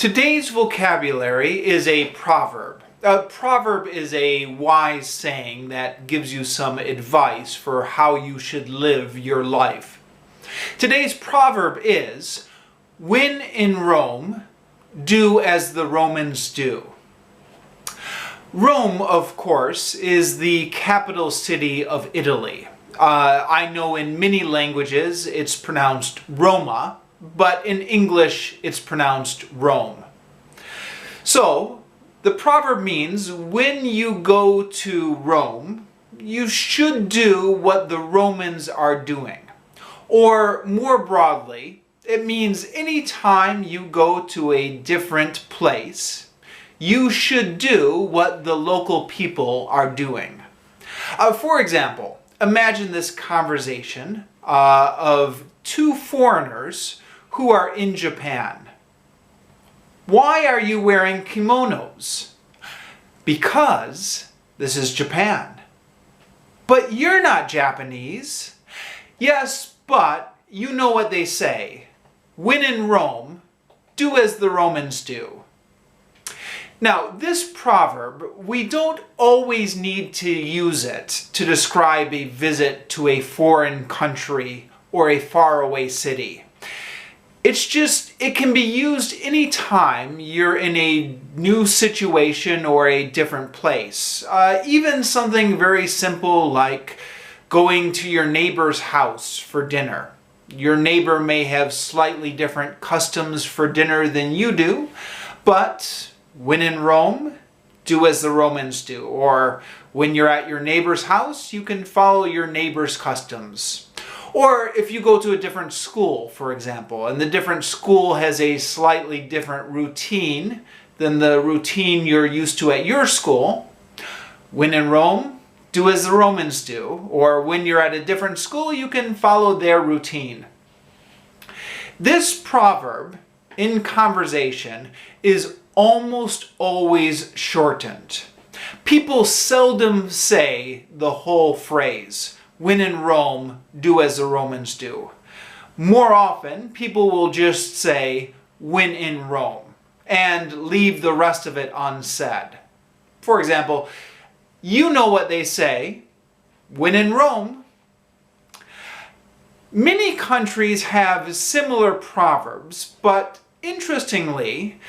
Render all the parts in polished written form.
Today's vocabulary is a proverb. A proverb is a wise saying that gives you some advice for how you should live your life. Today's proverb is, "When in Rome, do as the Romans do." Rome, of course, is the capital city of Italy. I know in many languages it's pronounced Roma, but in English it's pronounced Rome. So, the proverb means when you go to Rome, you should do what the Romans are doing. Or more broadly, it means anytime you go to a different place, you should do what the local people are doing. For example, imagine this conversation of two foreigners who are in Japan. "Why are you wearing kimonos?" "Because this is Japan." "But you're not Japanese." "Yes, but you know what they say. When in Rome, do as the Romans do." Now, this proverb, we don't always need to use it to describe a visit to a foreign country or a faraway city. It can be used anytime you're in a new situation or a different place. Even something very simple like going to your neighbor's house for dinner. Your neighbor may have slightly different customs for dinner than you do, but when in Rome, do as the Romans do. Or when you're at your neighbor's house, you can follow your neighbor's customs. Or if you go to a different school, for example, and the different school has a slightly different routine than the routine you're used to at your school, when in Rome, do as the Romans do. Or when you're at a different school, you can follow their routine. This proverb in conversation is almost always shortened. People seldom say the whole phrase, "When in Rome, do as the Romans do." More often, people will just say, "When in Rome," and leave the rest of it unsaid. For example, you know what they say, "When in Rome." Many countries have similar proverbs, but interestingly,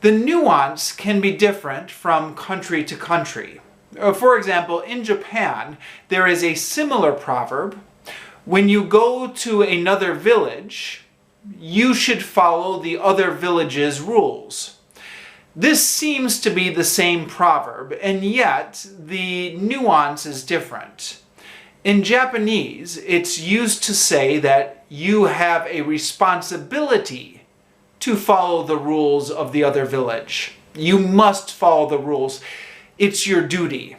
the nuance can be different from country to country. For example, in Japan, there is a similar proverb. When you go to another village, you should follow the other village's rules. This seems to be the same proverb, and yet the nuance is different. In Japanese, it's used to say that you have a responsibility to follow the rules of the other village. You must follow the rules. It's your duty.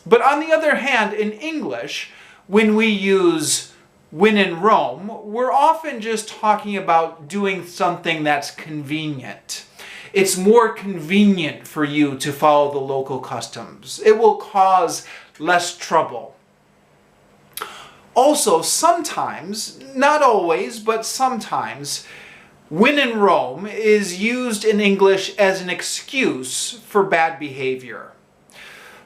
But on the other hand, in English, when we use "when in Rome," we're often just talking about doing something that's convenient. It's more convenient for you to follow the local customs. It will cause less trouble. Also, sometimes, not always, but sometimes, "when in Rome" is used in English as an excuse for bad behavior.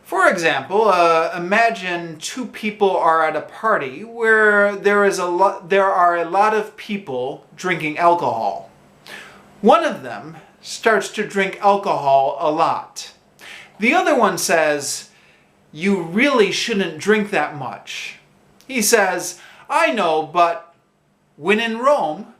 For example, imagine two people are at a party where there are a lot of people drinking alcohol. One of them starts to drink alcohol a lot. The other one says, "You really shouldn't drink that much." He says, "I know, but when in Rome."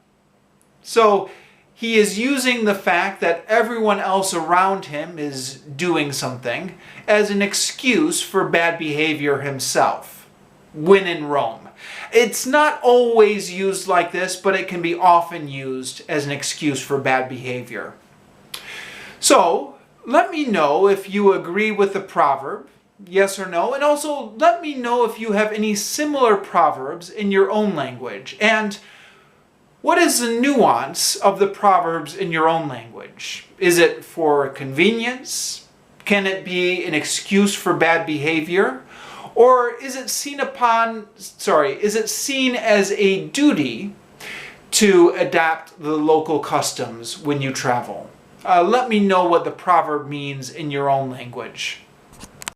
So he is using the fact that everyone else around him is doing something as an excuse for bad behavior himself. When in Rome. It's not always used like this, but it can be often used as an excuse for bad behavior. So, let me know if you agree with the proverb, yes or no, and also let me know if you have any similar proverbs in your own language. And what is the nuance of the proverbs in your own language? Is it for convenience? Can it be an excuse for bad behavior? Or is it seen as a duty to adapt the local customs when you travel? Let me know what the proverb means in your own language.